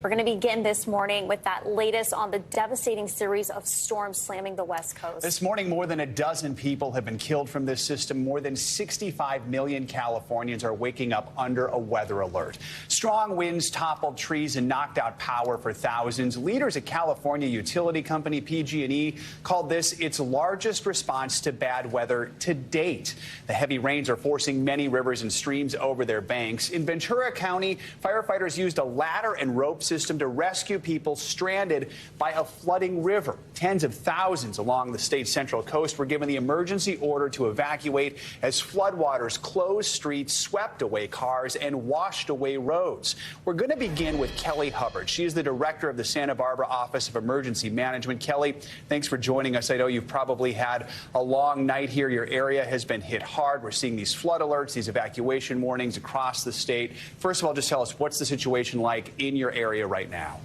We're going to begin this morning with that latest on the devastating series of storms slamming the West Coast. This morning, more than a dozen people have been killed from this system. More than 65 million Californians are waking up under a weather alert. Strong winds toppled trees and knocked out power for thousands. Leaders at California utility company PG&E called this its largest response to bad weather to date. The heavy rains are forcing many rivers and streams over their banks. In Ventura County, firefighters used a ladder and rope system to rescue people stranded by a flooding river. Tens of thousands along the state's central coast were given the emergency order to evacuate as floodwaters closed streets, swept away cars, and washed away roads. We're going to begin with Kelly Hubbard. She is the director of the Santa Barbara Office of Emergency Management. Kelly, thanks for joining us. I know you've probably had a long night here. Your area has been hit hard. We're seeing these flood alerts, these evacuation warnings across the state. First of all, just tell us, what's the situation like in your area right now?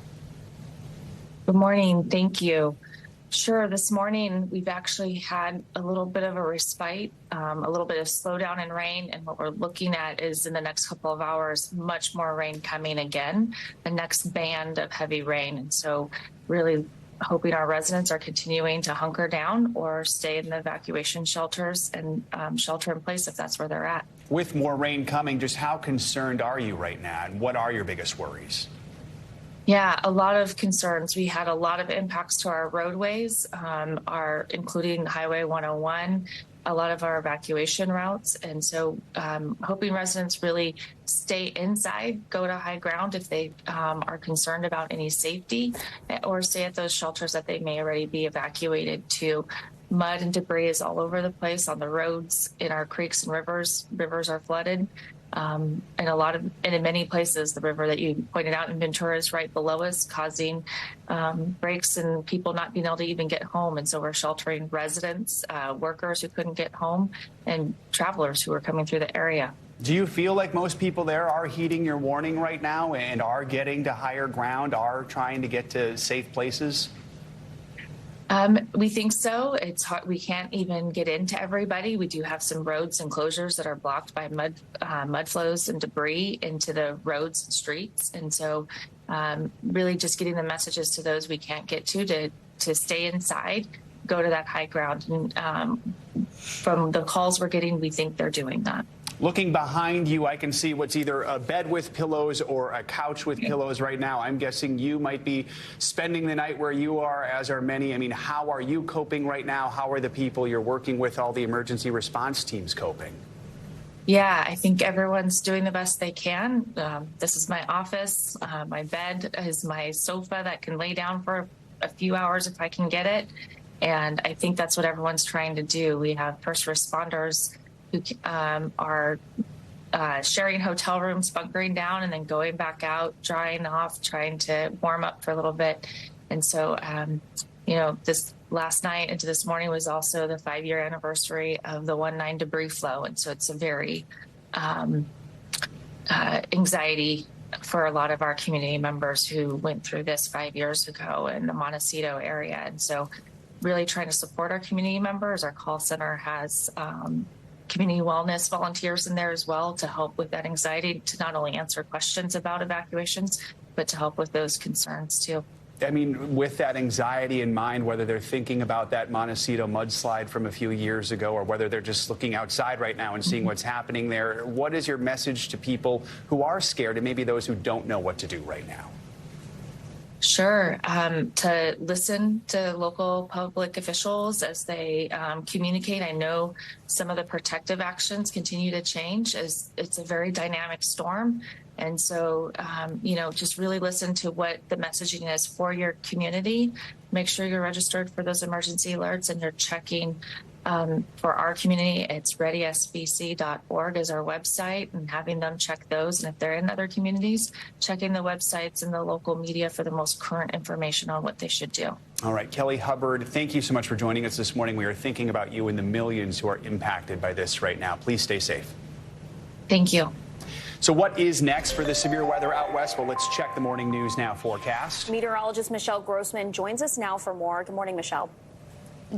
Good morning. Thank you. Sure. This morning, we've actually had a little bit of a respite, a little bit of slowdown in rain. And what we're looking at is in the next couple of hours, much more rain coming again, the next band of heavy rain. And so really hoping our residents are continuing to hunker down or stay in the evacuation shelters and shelter in place if that's where they're at. With more rain coming, just how concerned are you right now? And what are your biggest worries? Yeah, a lot of concerns. We had a lot of impacts to our roadways, including Highway 101, a lot of our evacuation routes. And so hoping residents really stay inside, go to high ground if they are concerned about any safety, or stay at those shelters that they may already be evacuated to. Mud and debris is all over the place on the roads, in our creeks and rivers. Rivers are flooded. And in many places, the river that you pointed out in Ventura is right below us, causing breaks and people not being able to even get home. And so we're sheltering residents, workers who couldn't get home, and travelers who are coming through the area. Do you feel like most people there are heeding your warning right now and are getting to higher ground, are trying to get to safe places? We think so. It's hard. We can't even get into everybody. We do have some roads and closures that are blocked by mud flows and debris into the roads and streets. And so really just getting the messages to those we can't get to stay inside, go to that high ground. And from the calls we're getting, we think they're doing that. Looking behind you, I can see what's either a bed with pillows or a couch with pillows right now. I'm guessing you might be spending the night where you are, as are many. I mean, how are you coping right now? How are the people you're working with, all the emergency response teams, coping? Yeah, I think everyone's doing the best they can. This is my office. My bed is my sofa that can lay down for a few hours if I can get it. And I think that's what everyone's trying to do. We have first responders who are sharing hotel rooms, bunkering down, and then going back out, drying off, trying to warm up for a little bit. And so, this last night into this morning was also the 5-year anniversary of the 1/9 debris flow. And so it's a very anxiety for a lot of our community members who went through this 5 years ago in the Montecito area. And so really trying to support our community members. Our call center has community wellness volunteers in there as well to help with that anxiety, to not only answer questions about evacuations, but to help with those concerns too. I mean, with that anxiety in mind, whether they're thinking about that Montecito mudslide from a few years ago, or whether they're just looking outside right now and seeing what's happening there, what is your message to people who are scared and maybe those who don't know what to do right now? Sure. To listen to local public officials as they communicate. I know some of the protective actions continue to change as it's a very dynamic storm. And so, just really listen to what the messaging is for your community. Make sure you're registered for those emergency alerts and you're checking for our community. It's readysbc.org is our website, and having them check those. And if they're in other communities, checking the websites and the local media for the most current information on what they should do. All right, Kelly Hubbard, thank you so much for joining us this morning. We are thinking about you and the millions who are impacted by this right now. Please stay safe. Thank you. So what is next for the severe weather out west? Well, let's check the Morning News Now forecast. Meteorologist Michelle Grossman joins us now for more. Good morning, Michelle.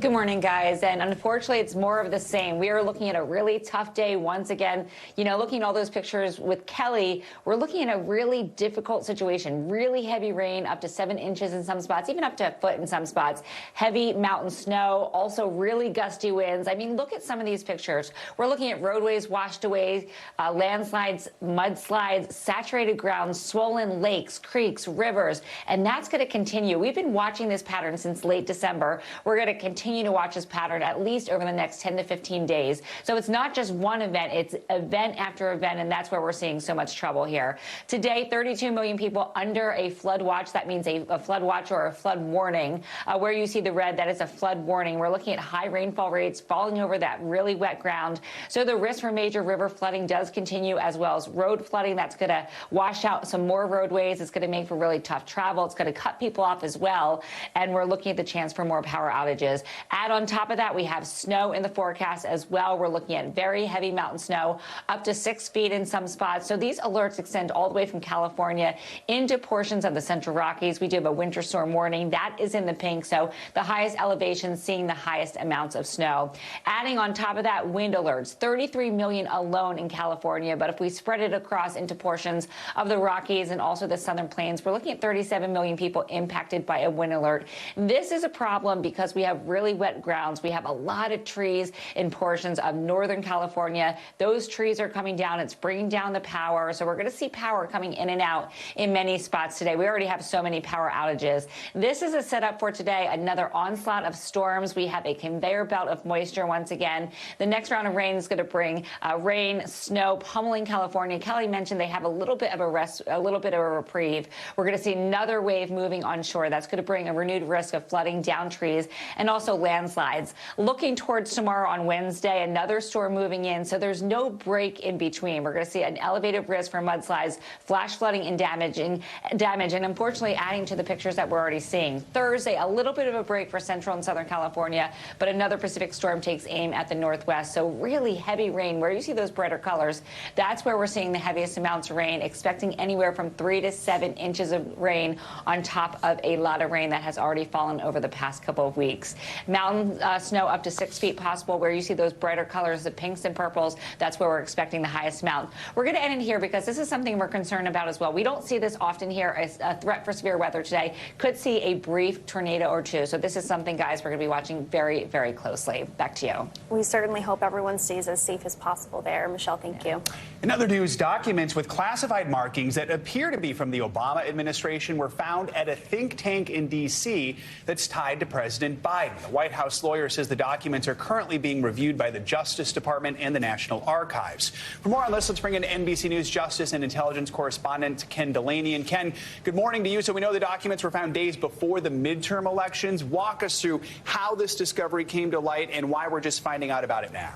Good morning, guys. And unfortunately, it's more of the same. We are looking at a really tough day once again. You know, looking at all those pictures with Kelly, we're looking at a really difficult situation. Really heavy rain, up to 7 inches in some spots, even up to a foot in some spots. Heavy mountain snow, also really gusty winds. I mean, look at some of these pictures. We're looking at roadways washed away, landslides, mudslides, saturated ground, swollen lakes, creeks, rivers, and that's going to continue. We've been watching this pattern since late December. We're going to continue to watch this pattern at least over the next 10 to 15 days. So it's not just one event, it's event after event, and that's where we're seeing so much trouble here. Today, 32 million people under a flood watch. That means a flood watch or a flood warning. Where you see the red, that is a flood warning. We're looking at high rainfall rates falling over that really wet ground. So the risk for major river flooding does continue, as well as road flooding. That's going to wash out some more roadways. It's going to make for really tough travel. It's going to cut people off as well. And we're looking at the chance for more power outages. Add on top of that, we have snow in the forecast as well. We're looking at very heavy mountain snow, up to 6 feet in some spots. So these alerts extend all the way from California into portions of the Central Rockies. We do have a winter storm warning. That is in the pink. So the highest elevation seeing the highest amounts of snow. Adding on top of that, wind alerts, 33 million alone in California. But if we spread it across into portions of the Rockies and also the Southern Plains, we're looking at 37 million people impacted by a wind alert. This is a problem because we have really wet grounds. We have a lot of trees in portions of Northern California. Those trees are coming down. It's bringing down the power. So we're going to see power coming in and out in many spots today. We already have so many power outages. This is a setup for today. Another onslaught of storms. We have a conveyor belt of moisture once again. The next round of rain is going to bring rain, snow, pummeling California. Kelly mentioned they have a little bit of a reprieve. We're going to see another wave moving onshore. That's going to bring a renewed risk of flooding down trees and also landslides. Looking towards tomorrow on Wednesday, another storm moving in, so there's no break in between. We're going to see an elevated risk for mudslides, flash flooding, and damage, and unfortunately adding to the pictures that we're already seeing. Thursday, a little bit of a break for Central and Southern California, but another Pacific storm takes aim at the Northwest. So really heavy rain. Where you see those brighter colors, that's where we're seeing the heaviest amounts of rain, expecting anywhere from 3 to 7 inches of rain on top of a lot of rain that has already fallen over the past couple of weeks. Mountain snow up to 6 feet possible. Where you see those brighter colors, the pinks and purples, that's where we're expecting the highest amount. We're going to end it here because this is something we're concerned about as well. We don't see this often here. A threat for severe weather today could see a brief tornado or two. So this is something, guys, we're going to be watching very, very closely. Back to you. We certainly hope everyone stays as safe as possible there. Michelle, thank you. In other news, documents with classified markings that appear to be from the Obama administration were found at a think tank in D.C. that's tied to President Biden. The White House lawyer says the documents are currently being reviewed by the Justice Department and the National Archives. For more on this, let's bring in NBC News Justice and Intelligence correspondent Ken Delaney. And Ken, good morning to you. So we know the documents were found days before the midterm elections. Walk us through how this discovery came to light and why we're just finding out about it now.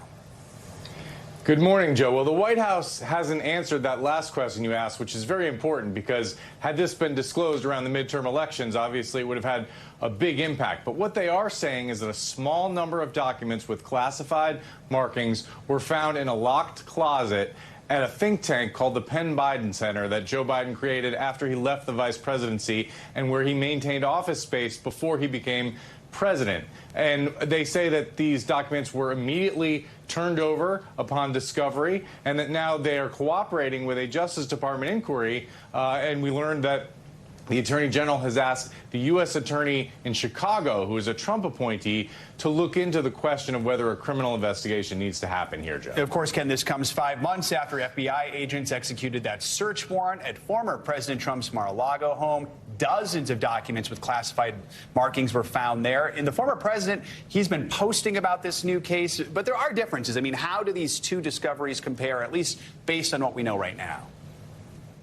Good morning, Joe. Well, the White House hasn't answered that last question you asked, which is very important because had this been disclosed around the midterm elections, obviously it would have had a big impact. But what they are saying is that a small number of documents with classified markings were found in a locked closet at a think tank called the Penn Biden Center that Joe Biden created after he left the vice presidency and where he maintained office space before he became president. And they say that these documents were immediately turned over upon discovery and that now they are cooperating with a Justice Department inquiry. And we learned that the Attorney General has asked the U.S. Attorney in Chicago, who is a Trump appointee, to look into the question of whether a criminal investigation needs to happen here, Joe. Of course, Ken, this comes 5 months after FBI agents executed that search warrant at former President Trump's Mar-a-Lago home. Dozens of documents with classified markings were found there. And the former president, he's been posting about this new case, but there are differences. I mean, how do these two discoveries compare, at least based on what we know right now?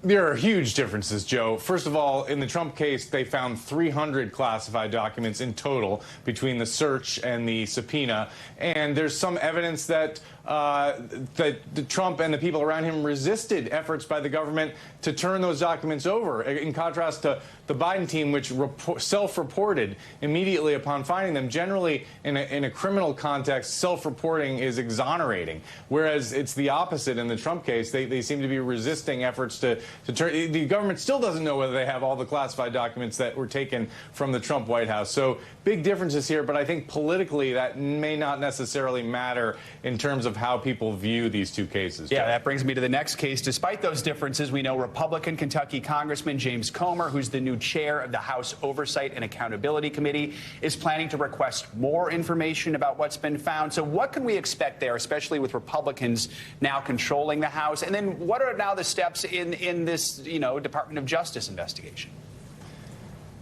There are huge differences, Joe. First of all, in the Trump case, they found 300 classified documents in total between the search and the subpoena. And there's some evidence that that Trump and the people around him resisted efforts by the government to turn those documents over, in contrast to the Biden team, which self-reported immediately upon finding them. Generally, in a criminal context, self-reporting is exonerating, whereas it's the opposite in the Trump case. They seem to be resisting efforts to turn. The government still doesn't know whether they have all the classified documents that were taken from the Trump White House. So big differences here, but I think politically that may not necessarily matter in terms of how people view these two cases. Yeah, that brings me to the next case. Despite those differences, we know Republican Kentucky Congressman James Comer, who's the new chair of the House Oversight and Accountability Committee, is planning to request more information about what's been found. So what can we expect there, especially with Republicans now controlling the House? And then what are now the steps in this, Department of Justice investigation?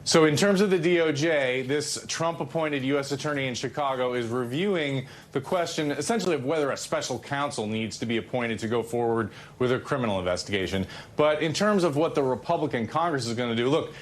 So in terms of the DOJ, this Trump-appointed U.S. attorney in Chicago is reviewing the question, essentially, of whether a special counsel needs to be appointed to go forward with a criminal investigation. But in terms of what the Republican Congress is going to do, look,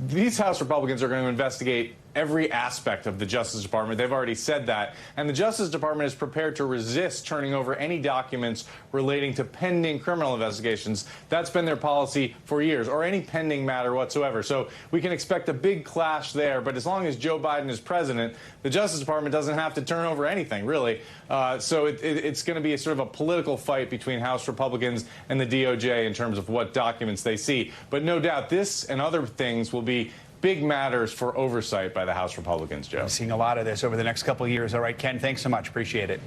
these House Republicans are going to investigate every aspect of the Justice Department. They've already said that. And the Justice Department is prepared to resist turning over any documents relating to pending criminal investigations. That's been their policy for years, or any pending matter whatsoever. So we can expect a big clash there. But as long as Joe Biden is president, the Justice Department doesn't have to turn over anything, really. So it's going to be a sort of a political fight between House Republicans and the DOJ in terms of what documents they see. But no doubt this and other things will be big matters for oversight by the House Republicans, Joe. I'm seeing a lot of this over the next couple of years. All right, Ken, thanks so much. Appreciate it.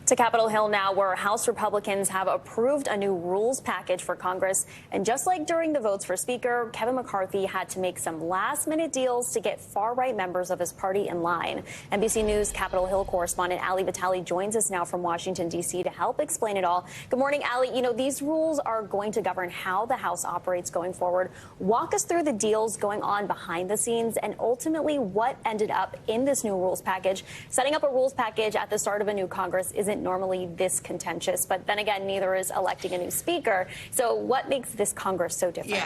To Capitol Hill now, where House Republicans have approved a new rules package for Congress. And just like during the votes for Speaker, Kevin McCarthy had to make some last-minute deals to get far-right members of his party in line. NBC News Capitol Hill correspondent Ali Vitale joins us now from Washington, D.C. to help explain it all. Good morning, Ali. These rules are going to govern how the House operates going forward. Walk us through the deals going on behind the scenes and ultimately what ended up in this new rules package. Setting up a rules package at the start of a new Congress isn't normally this contentious, but then again, neither is electing a new speaker. So what makes this Congress so different?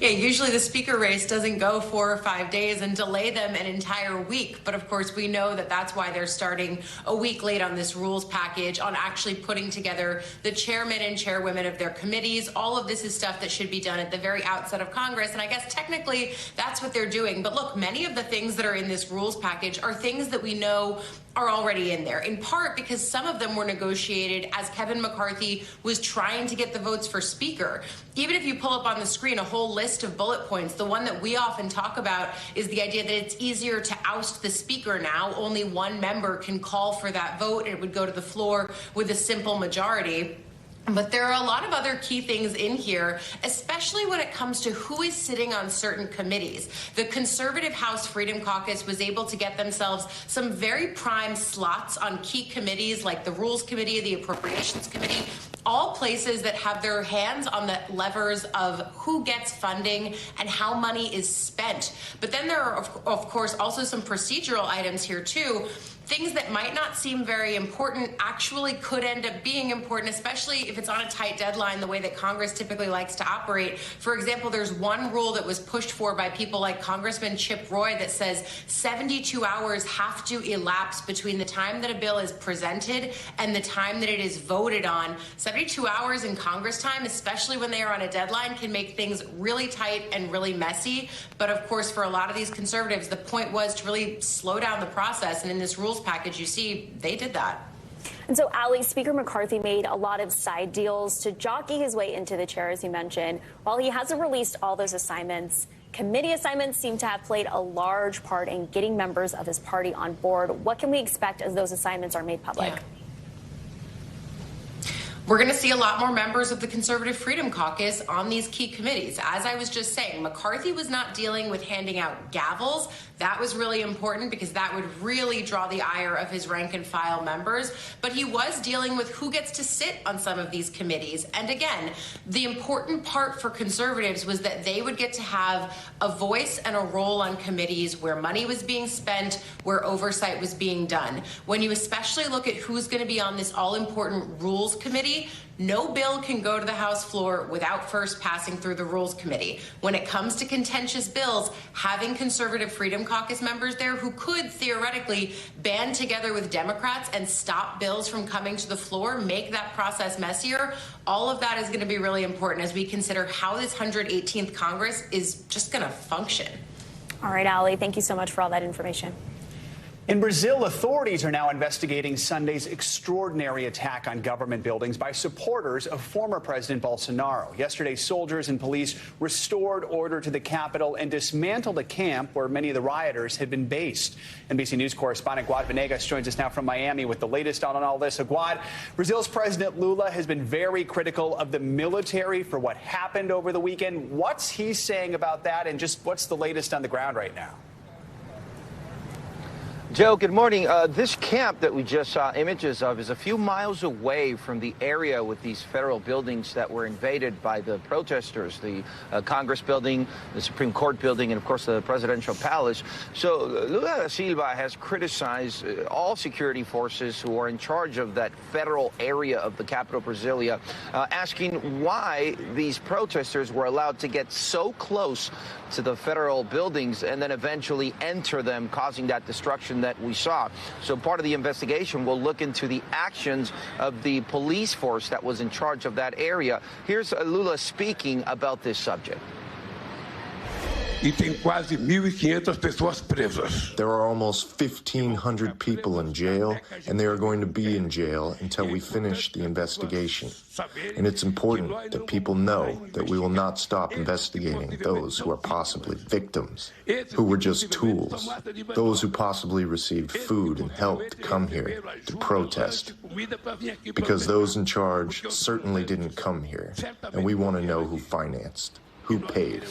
Yeah, usually the speaker race doesn't go 4 or 5 days and delay them an entire week. But of course, we know that that's why they're starting a week late on this rules package, on actually putting together the chairmen and chairwomen of their committees. All of this is stuff that should be done at the very outset of Congress. And I guess technically that's what they're doing. But look, many of the things that are in this rules package are things that we know are already in there, in part because some of them were negotiated as Kevin McCarthy was trying to get the votes for speaker. Even if you pull up on the screen a whole list of bullet points, the one that we often talk about is the idea that it's easier to oust the speaker now. Only one member can call for that vote, and it would go to the floor with a simple majority. But there are a lot of other key things in here, especially when it comes to who is sitting on certain committees. The conservative House Freedom Caucus was able to get themselves some very prime slots on key committees like the Rules Committee, the Appropriations Committee, all places that have their hands on the levers of who gets funding and how money is spent. But then there are, of course, also some procedural items here, too. Things that might not seem very important actually could end up being important, especially if it's on a tight deadline, the way that Congress typically likes to operate. For example, there's one rule that was pushed for by people like Congressman Chip Roy that says 72 hours have to elapse between the time that a bill is presented and the time that it is voted on. 72 hours in Congress time, especially when they are on a deadline, can make things really tight and really messy. But of course, for a lot of these conservatives, the point was to really slow down the process. And in this rules package, you see, they did that. And so, Ali, Speaker McCarthy made a lot of side deals to jockey his way into the chair, as you mentioned. While he hasn't released all those assignments, committee assignments seem to have played a large part in getting members of his party on board. What can we expect as those assignments are made public? Yeah. We're going to see a lot more members of the Conservative Freedom Caucus on these key committees. As I was just saying, McCarthy was not dealing with handing out gavels. That was really important because that would really draw the ire of his rank and file members. But he was dealing with who gets to sit on some of these committees. And again, the important part for conservatives was that they would get to have a voice and a role on committees where money was being spent, where oversight was being done. When you especially look at who's going to be on this all-important Rules Committee, majority, no bill can go to the House floor without first passing through the Rules Committee. When it comes to contentious bills, having Conservative Freedom Caucus members there who could theoretically band together with Democrats and stop bills from coming to the floor, make that process messier, all of that is going to be really important as we consider how this 118th Congress is just going to function. All right, Ali, thank you so much for all that information. In Brazil, authorities are now investigating Sunday's extraordinary attack on government buildings by supporters of former President Bolsonaro. Yesterday, soldiers and police restored order to the capital and dismantled a camp where many of the rioters had been based. NBC News correspondent Guad Venegas joins us now from Miami with the latest on all this. So, Guad, Brazil's President Lula has been very critical of the military for what happened over the weekend. What's he saying about that, and just what's the latest on the ground right now? Joe, good morning. This camp that we just saw images of is a few miles away from the area with these federal buildings that were invaded by the protesters, the Congress building, the Supreme Court building, and, of course, the presidential palace. So Lula da Silva has criticized all security forces who are in charge of that federal area of the capital, Brasilia, asking why these protesters were allowed to get so close to the federal buildings and then eventually enter them, causing that destruction that we saw. So part of the investigation will look into the actions of the police force that was in charge of that area. Here's Lula speaking about this subject. There are almost 1,500 people in jail, and they are going to be in jail until we finish the investigation. And it's important that people know that we will not stop investigating those who are possibly victims, who were just tools, those who possibly received food and help to come here to protest. Because those in charge certainly didn't come here, and we want to know who financed. Who paid?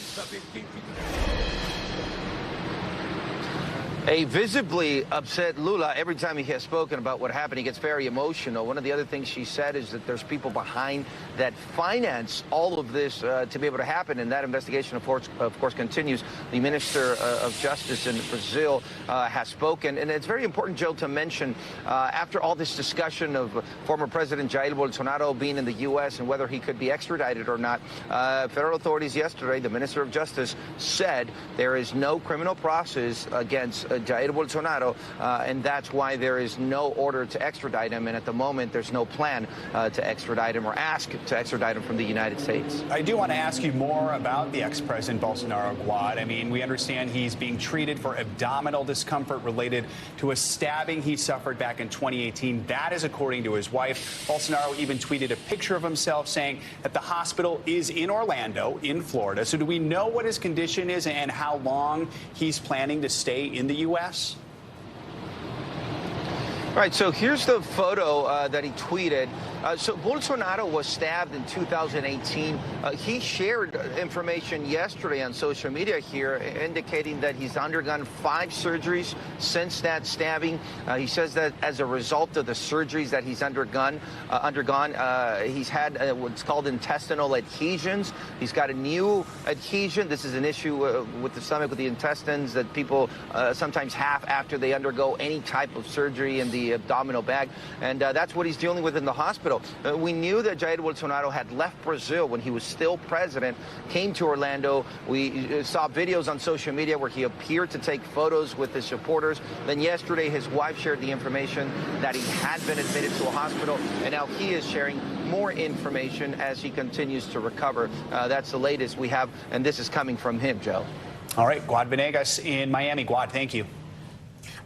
A visibly upset Lula. Every time he has spoken about what happened, he gets very emotional. One of the other things she said is that there's people behind that finance all of this to be able to happen, and that investigation, of course, continues. The Minister of Justice in Brazil has spoken, and it's very important, Joe, to mention after all this discussion of former President Jair Bolsonaro being in the U.S. and whether he could be extradited or not, federal authorities yesterday, the Minister of Justice said there is no criminal process against Jair Bolsonaro, and that's why there is no order to extradite him, and at the moment there's no plan to extradite him or ask to extradite him from the United States. I do want to ask you more about the ex-president Bolsonaro, Guad. I mean, we understand he's being treated for abdominal discomfort related to a stabbing he suffered back in 2018. That is according to his wife. Bolsonaro even tweeted a picture of himself saying that the hospital is in Orlando, in Florida. So do we know what his condition is and how long he's planning to stay in the U.S.? All right, so here's the photo that he tweeted. So Bolsonaro was stabbed in 2018. He shared information yesterday on social media here indicating that he's undergone 5 surgeries since that stabbing. He says that as a result of the surgeries that he's undergone, he's had what's called intestinal adhesions. He's got a new adhesion. This is an issue with the stomach, with the intestines that people sometimes have after they undergo any type of surgery in the abdominal bag. And that's what he's dealing with in the hospital. We knew that Jair Bolsonaro had left Brazil when he was still president, came to Orlando. We saw videos on social media where he appeared to take photos with his supporters. Then yesterday, his wife shared the information that he had been admitted to a hospital, and now he is sharing more information as he continues to recover. That's the latest we have, and this is coming from him, Joe. All right, Guad Venegas in Miami. Guad, thank you.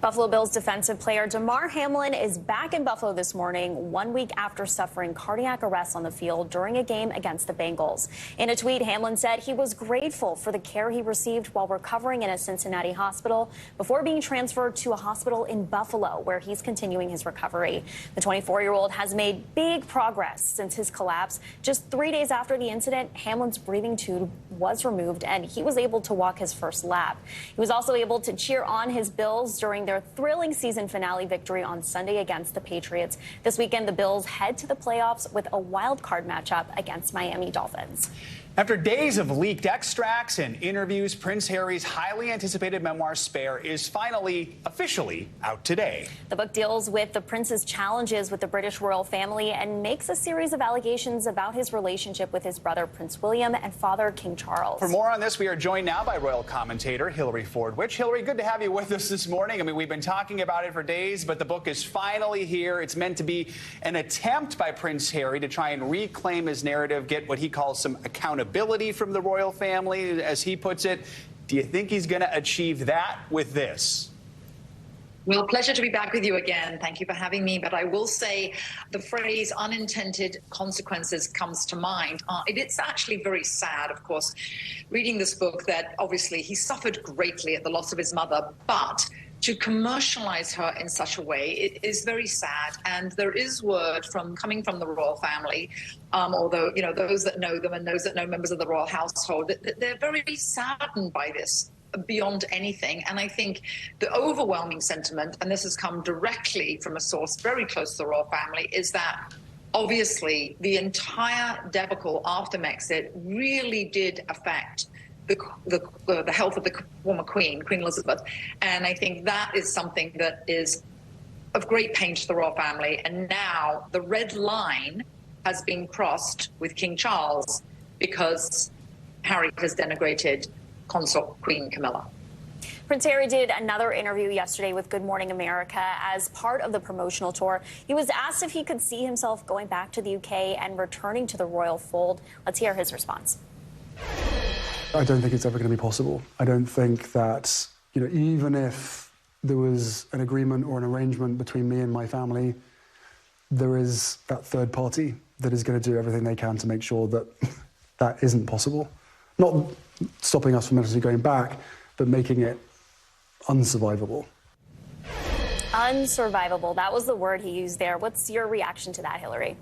Buffalo Bills defensive player Demar Hamlin is back in Buffalo this morning, 1 week after suffering cardiac arrest on the field during a game against the Bengals. In a tweet, Hamlin said he was grateful for the care he received while recovering in a Cincinnati hospital before being transferred to a hospital in Buffalo, where he's continuing his recovery. The 24-year-old has made big progress since his collapse. Just 3 days after the incident, Hamlin's breathing tube was removed, and he was able to walk his first lap. He was also able to cheer on his Bills during their thrilling season finale victory on Sunday against the Patriots. This weekend, the Bills head to the playoffs with a wild card matchup against Miami Dolphins. After days of leaked extracts and interviews, Prince Harry's highly anticipated memoir, Spare, is finally officially out today. The book deals with the prince's challenges with the British royal family and makes a series of allegations about his relationship with his brother, Prince William, and father, King Charles. For more on this, we are joined now by royal commentator Hillary Fordwich. Hillary, good to have you with us this morning. I mean, we've been talking about it for days, but the book is finally here. It's meant to be an attempt by Prince Harry to try and reclaim his narrative, get what he calls some accountability from the royal family, as he puts it. Do you think he's going to achieve that with this? Well, pleasure to be back with you again. Thank you for having me. But I will say the phrase unintended consequences comes to mind. It's actually very sad, of course, reading this book, that obviously he suffered greatly at the loss of his mother, but to commercialize her in such a way, it is very sad. And there is word coming from the royal family, although, you know, those that know them and those that know members of the royal household, that they're very saddened by this beyond anything. And I think the overwhelming sentiment, and this has come directly from a source very close to the royal family, is that obviously the entire debacle after Brexit really did affect the health of the former Queen Elizabeth. And I think that is something that is of great pain to the royal family. And now the red line has been crossed with King Charles because Harry has denigrated consort Queen Camilla. Prince Harry did another interview yesterday with Good Morning America as part of the promotional tour. He was asked if he could see himself going back to the UK and returning to the royal fold. Let's hear his response. I don't think it's ever going to be possible. I don't think that, you know, even if there was an agreement or an arrangement between me and my family, there is that third party that is going to do everything they can to make sure that that isn't possible. Not stopping us from necessarily going back, but making it unsurvivable. Unsurvivable. That was the word he used there. What's your reaction to that, Hillary?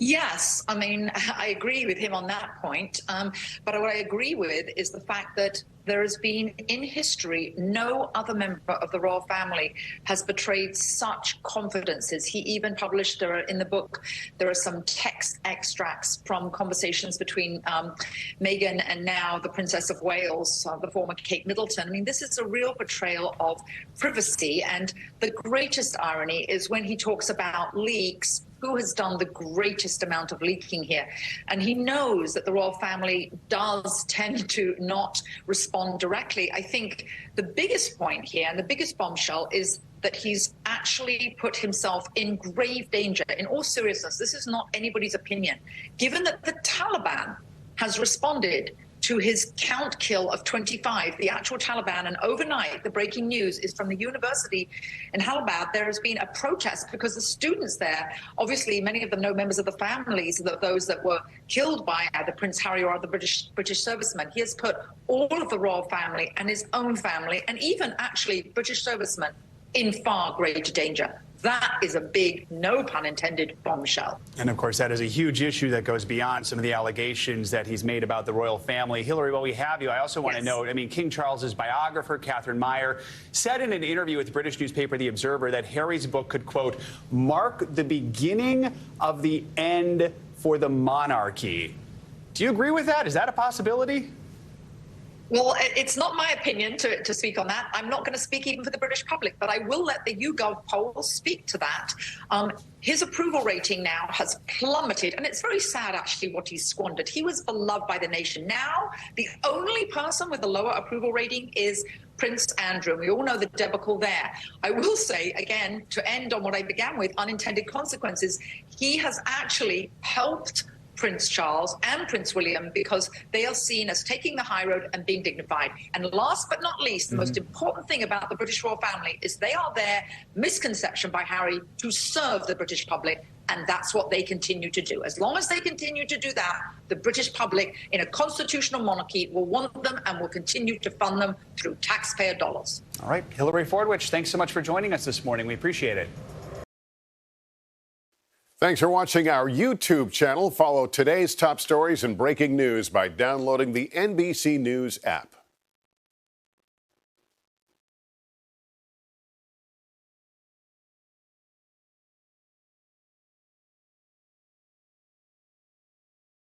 Yes, I mean, I agree with him on that point. But what I agree with is the fact that there has been, in history, no other member of the royal family has betrayed such confidences. He even published, in the book, there are some text extracts from conversations between Meghan and now the Princess of Wales, the former Kate Middleton. I mean, this is a real betrayal of privacy. And the greatest irony is when he talks about leaks, who has done the greatest amount of leaking here. And he knows that the royal family does tend to not respond directly. I think the biggest point here and the biggest bombshell is that he's actually put himself in grave danger. In all seriousness, this is not anybody's opinion. Given that the Taliban has responded to his count kill of 25, the actual Taliban, and overnight, the breaking news is from the university in Allahabad, there has been a protest because the students there, obviously many of them know members of the families of those that were killed by either Prince Harry or other British servicemen. He has put all of the royal family and his own family, and even actually British servicemen, in far greater danger. That is a big, no pun intended, bombshell. And of course, that is a huge issue that goes beyond some of the allegations that he's made about the royal family. Hillary, while we have you, I also want to note, I mean, King Charles's biographer, Catherine Meyer, said in an interview with the British newspaper The Observer that Harry's book could, quote, mark the beginning of the end for the monarchy. Do you agree with that? Is that a possibility? Well, it's not my opinion to speak on that. I'm not going to speak even for the British public, but I will let the YouGov poll speak to that. His approval rating now has plummeted, and it's very sad, actually, what he's squandered. He was beloved by the nation. Now, the only person with a lower approval rating is Prince Andrew. We all know the debacle there. I will say, again, to end on what I began with, unintended consequences, he has actually helped Prince Charles and Prince William because they are seen as taking the high road and being dignified. And last but not least, the most important thing about the British royal family is they are there, misconception by Harry, to serve the British public. And that's what they continue to do. As long as they continue to do that, the British public in a constitutional monarchy will want them and will continue to fund them through taxpayer dollars. All right. Hillary Fordwich, thanks so much for joining us this morning. We appreciate it. Thanks for watching our YouTube channel. Follow today's top stories and breaking news by downloading the NBC News app.